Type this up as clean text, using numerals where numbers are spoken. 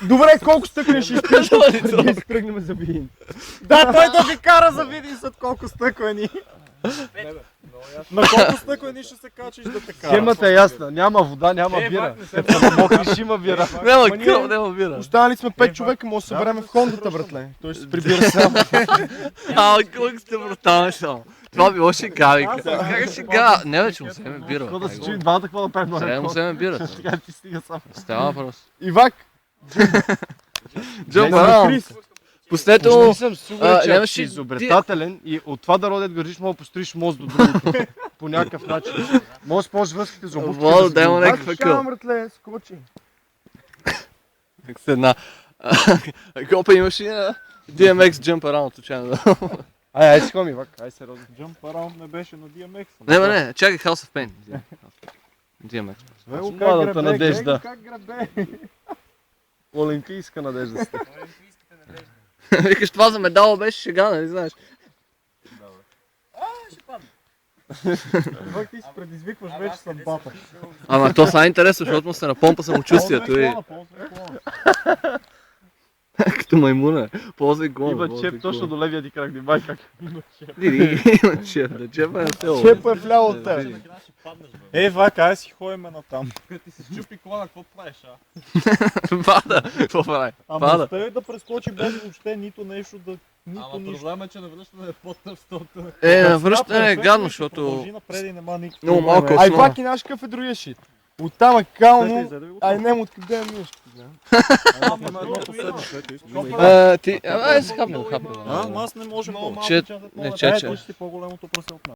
Добре, колко стъкани ще изпиеш, преди да спръгнем за Видин? Да, той да ви кара за Видин след колко стъклени. На колко стъклени ще се качиш да те кара? Схемата е ясна. Няма вода, няма бира. Като са мокри, ще има бира. Няма кръв, няма бира. Останали сме 5 човека, може да съберем в Хондата, братле. Той ще се прибира само. Колко сте брутални само. Това било шега, вика. Как е шега? Не бе, че му вземе бира. Какво да се чуи двамата, какво да правим? Сега му вземе бира. Така ти стига само. Става въпрос. Ивак! Джамп араунд. Пуснете Не му. съм сигурен, че нямаш си ли- изобретателен и от това да родят гържиш, мога да построиш мост до другото. По някакъв начин. Може да ползваш връзките за обувките. Владо, дай му някаква къл. Шам, братле, скочи. Как се една. Копа имаш и на DMX Jump Around, случайно. Ай си хоми, Ивак, ай сериозно. Jump Around не беше на DMX. Не, чакай House of Pain. DMX. Младата надежда. Как грабе? Олимпийска надежда сте. Викаш, това за медала беше шега, нали знаеш? Ивак, ти си предизвикваш вече съдбата. Ама то са интересно, защото му се напомпа самочувствието и... Като маймуна. Ползвай клона. Има чеп точно до левия ти крак, димай как. Има чеп, да чепа на село. Чеп е вляво от теб. Ей, Вак, ай си ходим натам. Като ти се щупи клона, какво правиш, а? Пада! Какво прави? Ама Пада! успей да прескочи без въобще нито нещо да... Нито Ама нищо. проблема е, че навръщане е по-тъвстото. Връщане е гадно, защото... Продължи напред и нема никакво. Много малко Ай, основа. Вак и наш какъв е другия шит. Оттам е кално, ай нем откъде е мишки. Има едно последно, което искам. Ти... Ай, хапнем. Аз не можем повече. Чет... Не, че. Ти си по-голямото прасе от нас.